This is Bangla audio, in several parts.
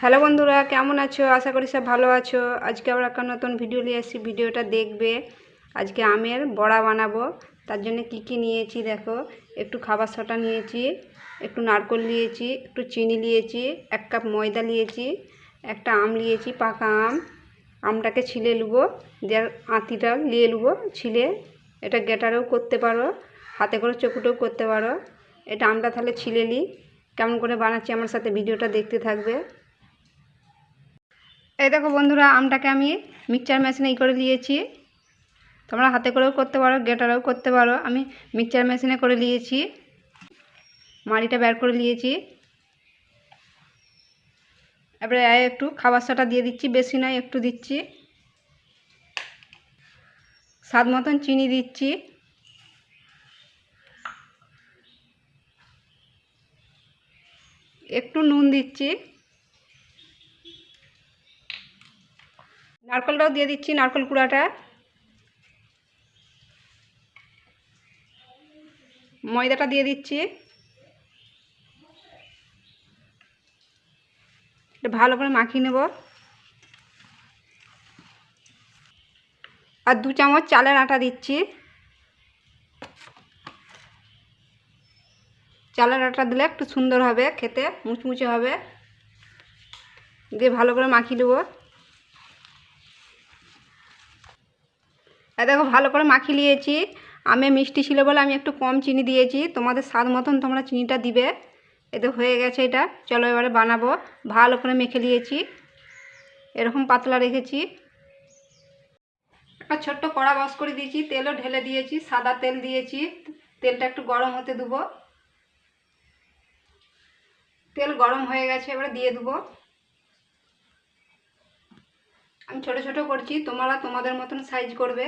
হ্যালো বন্ধুরা, কেমন আছো? আশা করি সব ভালো আছো। আজকে আবার একটা নতুন ভিডিও নিয়ে এসেছি, ভিডিওটা দেখবে। আজকে আমের বড়া বানাবো। তার জন্য কি কি নিয়েছি দেখো। একটু খাবার সোডা নিয়েছি, একটু নারকেল নিয়েছি, একটু চিনি নিয়েছি, 1 কাপ ময়দা নিয়েছি, একটা আম নিয়েছি, পাকা আম। আমটাকে ছিলে নেবো, দিয়ে আঁতিটা নিয়ে নেবো ছিলে। এটা গ্রেটারেও করতে পারো, হাতে করে চকুটেও করতে পারো। এটা আমটা তাহলে ছিলে নিই। কেমন করে বানাচ্ছি আমার সাথে ভিডিওটা দেখতে থাকবে। এই দেখো বন্ধুরা, আমটাকে আমি মিক্সচার মেশিনে করে নিয়েছি। তোমরা হাতে করেও করতে পারো, গ্রেটারেও করতে পারো। আমি মিক্সচার মেশিনে করে নিয়েছি। মাড়িটা বের করে নিয়েছি। এবারে একটু খাবার সোডা দিয়ে দিচ্ছি, বেশি নয়, একটু দিচ্ছি। স্বাদ মতন চিনি দিচ্ছি। একটু নুন দিচ্ছি। নারকেলটাও দিয়ে দিচ্ছি, নারকেল কুড়াটা। ময়দাটা দিয়ে দিচ্ছি। এটা ভালো করে মাখিয়ে নেব। আর 2 চামচ চালের আটা দিচ্ছি। চালের আটা দিলে একটু সুন্দর হবে, খেতে মুচমুচে হবে। দিয়ে ভালো করে মাখিয়ে নেব। দেখো ভালো করে মাখিয়ে নিয়েছি। আমি মিষ্টি ছিল বলে আমি একটু কম চিনি দিয়েছি, তোমাদের স্বাদ মতন তোমরা চিনিটা দিবে। এতে হয়ে গেছে এটা। চলো এবারে বানাবো। ভালো করে মেখে নিয়েছি, এরকম পাতলা রেখেছি। একটা ছোট্ট কড়া বস করে দিয়েছি, তেলও ঢেলে দিয়েছি, সাদা তেল দিয়েছি। তেলটা একটু গরম হতে দেবো। তেল গরম হয়ে গেছে, এবারে দিয়ে দেবো। আমি ছোট ছোট করছি, তোমরা তোমাদের মতন সাইজ করবে।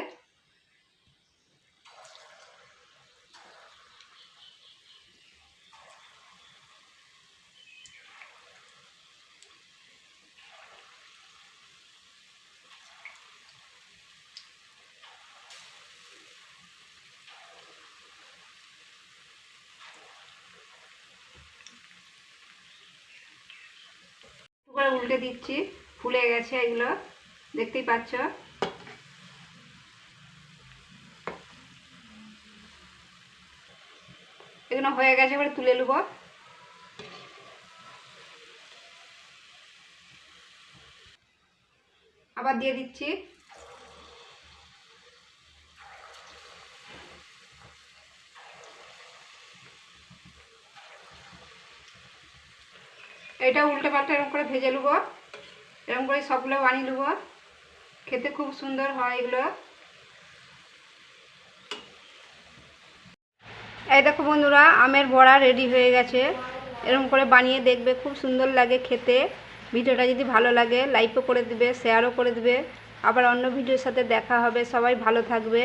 করে উল্টে দিচ্ছি, ফুলে গেছে এগুলো, দেখতেই পাচ্ছ। এগুলো হয়ে গেছে, এবারে তুলে নেব। আবার দিয়ে দিচ্ছি। এটা উল্টে পাল্টে এরকম করে ভেজে নেব। এরকম করে সবগুলো বানিয়ে নেব। খেতে খুব সুন্দর হয় এগুলো। এই দেখো বন্ধুরা, আমের বড়া রেডি হয়ে গেছে। এরকম করে বানিয়ে দেখবে, খুব সুন্দর লাগে খেতে। ভিডিওটা যদি ভালো লাগে লাইকও করে দিবে, শেয়ারও করে দিবে। আবার অন্য ভিডিওর সাথে দেখা হবে। সবাই ভালো থাকবে।